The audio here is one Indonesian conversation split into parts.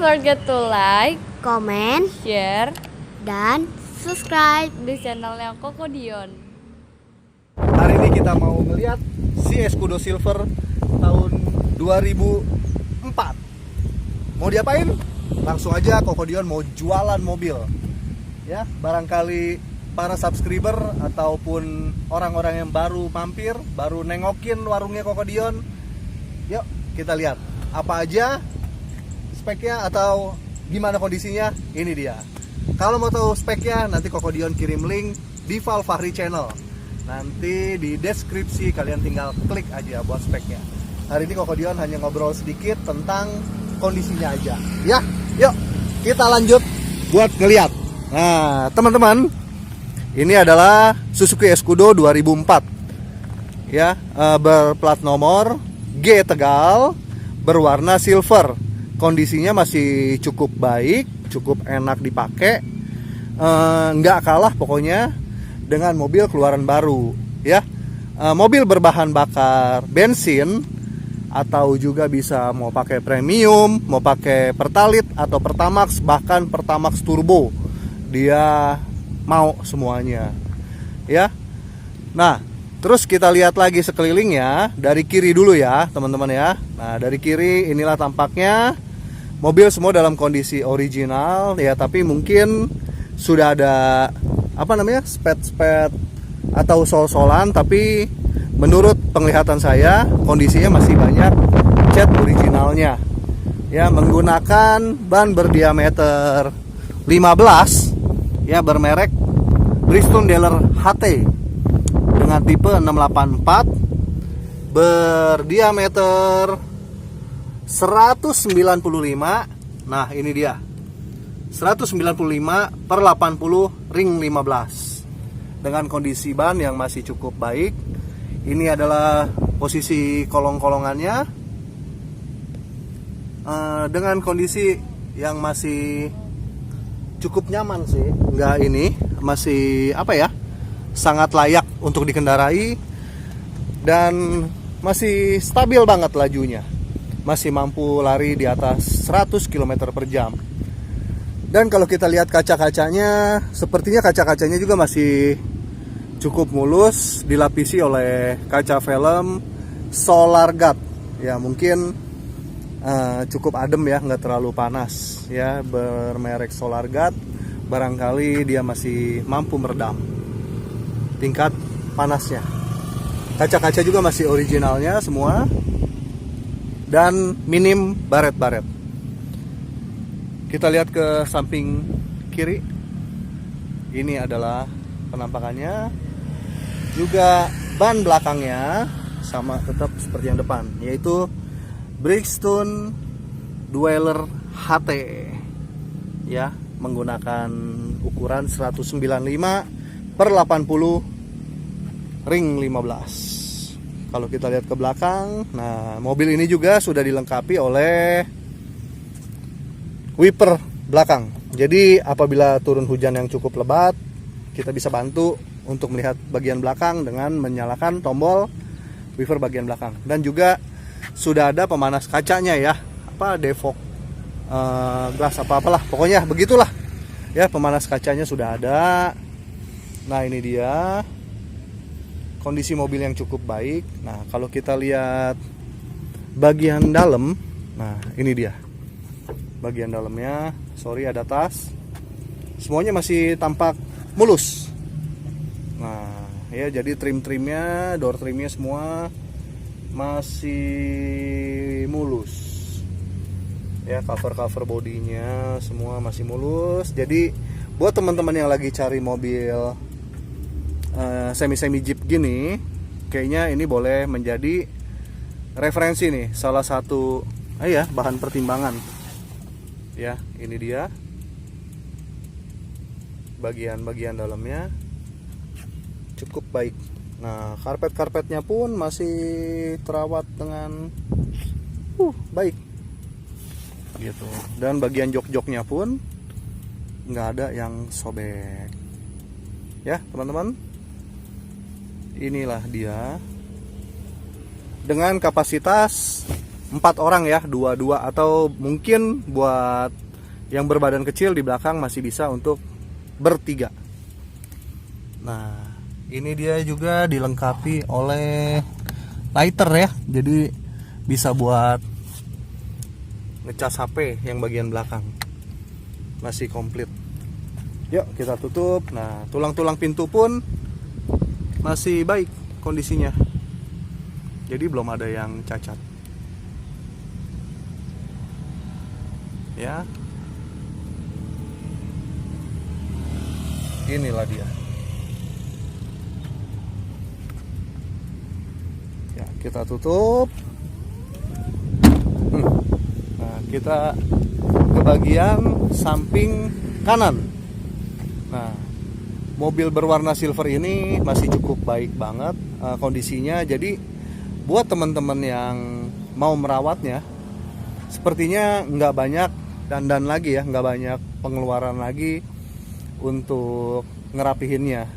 forget to like, komen, share, dan subscribe di channelnya Kokodion. Hari ini kita mau ngeliat si Escudo Silver tahun 2004. Mau diapain? Langsung aja Kokodion mau jualan mobil. Ya, barangkali para subscriber ataupun orang-orang yang baru mampir, baru nengokin warungnya Kokodion. Yuk, kita lihat apa aja speknya atau gimana kondisinya. Ini dia. Kalau mau tahu speknya, nanti Kokodion kirim link di Val Fahri Channel. Nanti di deskripsi kalian tinggal klik aja buat speknya. Hari ini Kokodion hanya ngobrol sedikit tentang kondisinya aja. Ya, yuk kita lanjut buat ngeliat. Nah, teman-teman, ini adalah Suzuki Escudo 2004. Ya, berplat nomor G Tegal, berwarna silver. Kondisinya masih cukup baik, cukup enak dipakai. Nggak kalah pokoknya dengan mobil keluaran baru, ya. Mobil berbahan bakar bensin atau juga bisa mau pakai premium, mau pakai Pertalite atau Pertamax, bahkan Pertamax turbo. Dia mau semuanya. Ya. Nah, terus kita lihat lagi sekelilingnya dari kiri dulu ya, teman-teman ya. Nah, dari kiri inilah tampaknya. Mobil semua dalam kondisi original ya, tapi mungkin sudah ada spet-spet atau sol-solan, tapi menurut penglihatan saya kondisinya masih banyak cat originalnya. Ya, menggunakan ban berdiameter 15 ya, bermerek Bridgestone Dealer HT dengan tipe 684, berdiameter 195. Nah, ini dia 195 per 80 ring 15 dengan kondisi ban yang masih cukup baik. Ini adalah posisi kolong-kolongannya dengan kondisi yang masih cukup nyaman sih. Enggak, ini masih sangat layak untuk dikendarai dan masih stabil banget lajunya. Masih mampu lari di atas 100 km per jam. Dan kalau kita lihat kaca-kacanya, sepertinya kaca-kacanya juga masih cukup mulus, dilapisi oleh kaca film Solar Guard. Ya, mungkin cukup adem ya, nggak terlalu panas ya, bermerek Solar Guard. Barangkali dia masih mampu meredam tingkat panasnya. Kaca-kaca juga masih originalnya semua dan minim baret-baret. Kita lihat ke samping kiri. Ini adalah penampakannya. Juga ban belakangnya sama tetap seperti yang depan, yaitu Bridgestone Dweller HT. Ya, menggunakan ukuran 195 per 80 ring 15. Kalau kita lihat ke belakang, nah mobil ini juga sudah dilengkapi oleh wiper belakang. Jadi apabila turun hujan yang cukup lebat, kita bisa bantu untuk melihat bagian belakang dengan menyalakan tombol wiper bagian belakang. Dan juga sudah ada pemanas kacanya ya, defog glass apalah, pokoknya begitulah ya, pemanas kacanya sudah ada. Nah, ini dia kondisi mobil yang cukup baik. Nah, kalau kita lihat bagian dalam, nah ini dia bagian dalamnya. Sorry, ada tas. Semuanya masih tampak mulus. Nah, ya, jadi trim-trimnya, door trimnya semua masih mulus. Ya, cover bodinya semua masih mulus. Jadi buat teman-teman yang lagi cari mobil semi jeep gini, kayaknya ini boleh menjadi referensi nih, salah satu bahan pertimbangan. Ya, ini dia bagian dalamnya cukup baik. Nah, karpetnya pun masih terawat dengan baik gitu. Dan bagian jok-joknya pun nggak ada yang sobek. Ya, teman-teman, inilah dia dengan kapasitas 4 orang ya, 2-2, atau mungkin buat yang berbadan kecil di belakang masih bisa untuk bertiga. Nah, ini dia juga dilengkapi oleh lighter ya, jadi bisa buat ngecas HP yang bagian belakang. Masih komplit. Yuk kita tutup. Nah, tulang-tulang pintu pun masih baik kondisinya, jadi belum ada yang cacat ya. Inilah dia ya, kita tutup. Nah, kita ke bagian samping kanan. Nah, mobil berwarna silver ini masih cukup baik banget kondisinya. Jadi buat teman-teman yang mau merawatnya, sepertinya nggak banyak dandan lagi ya, nggak banyak pengeluaran lagi untuk ngerapihinnya.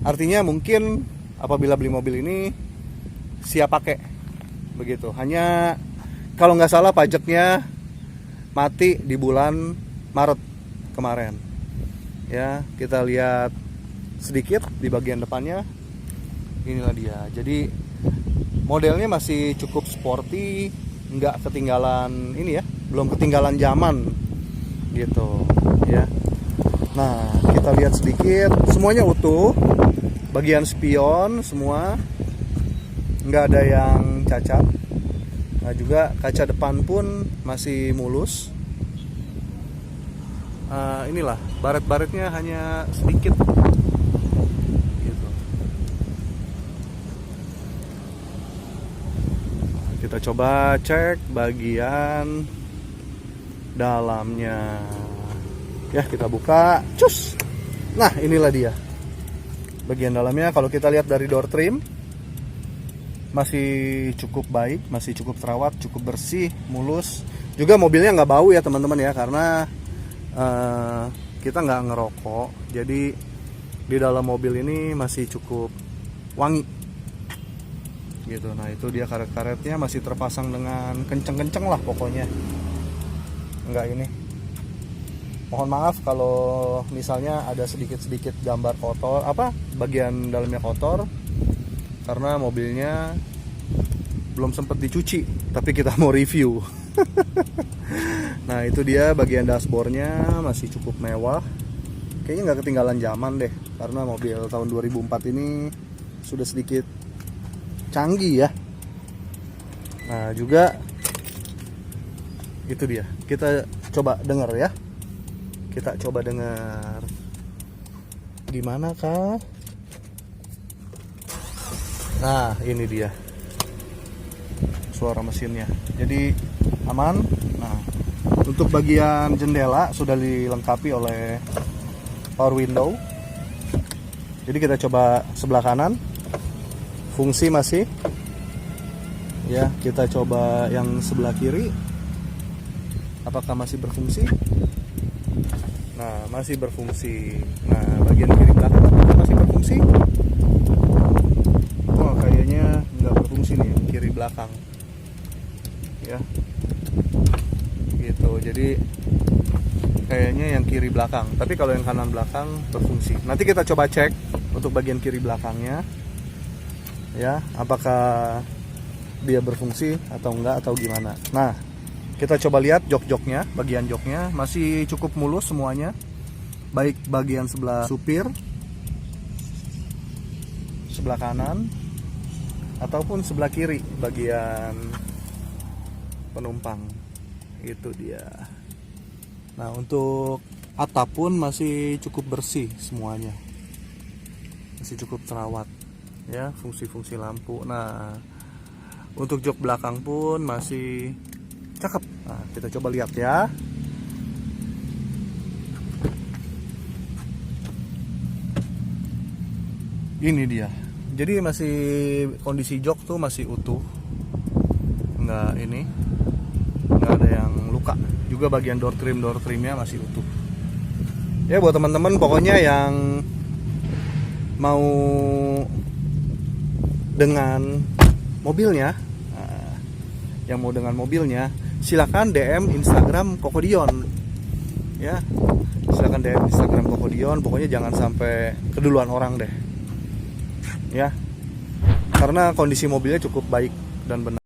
Artinya mungkin apabila beli mobil ini siap pakai begitu. Hanya kalau nggak salah pajaknya mati di bulan Maret kemarin ya. Kita lihat sedikit di bagian depannya. Inilah dia. Jadi modelnya masih cukup sporty, nggak ketinggalan ini ya, belum ketinggalan zaman gitu ya. Nah, kita lihat sedikit, semuanya utuh. Bagian spion semua nggak ada yang cacat. Nah, juga kaca depan pun masih mulus. Inilah baret-baretnya hanya sedikit gitu. Kita coba cek bagian dalamnya ya, kita buka, cus. Nah, inilah dia bagian dalamnya. Kalau kita lihat dari door trim masih cukup baik, masih cukup terawat, cukup bersih, mulus. Juga mobilnya nggak bau ya teman-teman ya, karena kita nggak ngerokok, jadi di dalam mobil ini masih cukup wangi gitu. Nah, itu dia karet-karetnya masih terpasang dengan kenceng-kenceng lah pokoknya. Nggak ini, mohon maaf kalau misalnya ada sedikit-sedikit gambar kotor, bagian dalamnya kotor, karena mobilnya belum sempat dicuci, tapi kita mau review. Nah, itu dia bagian dashboardnya masih cukup mewah. Kayaknya nggak ketinggalan zaman deh, karena mobil tahun 2004 ini sudah sedikit canggih ya. Nah, juga itu dia. Kita coba dengar ya. Kita coba dengar. Gimana kah? Nah, ini dia suara mesinnya. Jadi aman. Nah, untuk bagian jendela sudah dilengkapi oleh power window. Jadi kita coba sebelah kanan. Fungsi masih. Ya, kita coba yang sebelah kiri. Apakah masih berfungsi? Nah, masih berfungsi. Nah, bagian kiri belakang masih berfungsi. Oh, kayaknya nggak berfungsi nih yang kiri belakang. Ya. Gitu. Jadi kayaknya yang kiri belakang. Tapi kalau yang kanan belakang berfungsi. Nanti kita coba cek untuk bagian kiri belakangnya. Ya, apakah dia berfungsi atau enggak atau gimana. Nah, kita coba lihat jok-joknya, bagian joknya masih cukup mulus semuanya. Baik bagian sebelah supir, sebelah kanan, ataupun sebelah kiri bagian penumpang. Itu dia. Nah, untuk atap pun masih cukup bersih semuanya. Masih cukup terawat. Ya, fungsi-fungsi lampu. Nah, untuk jok belakang pun masih cakep. Nah, kita coba lihat ya. Ini dia. Jadi masih kondisi jok tuh masih utuh. Nggak ada yang luka. Juga bagian door trimnya masih utuh. Ya, buat teman-teman pokoknya yang mau dengan mobilnya, yang mau dengan mobilnya, silakan DM Instagram Kokodion. Ya, silakan DM Instagram Kokodion. Pokoknya jangan sampai keduluan orang deh. Ya, karena kondisi mobilnya cukup baik dan benar.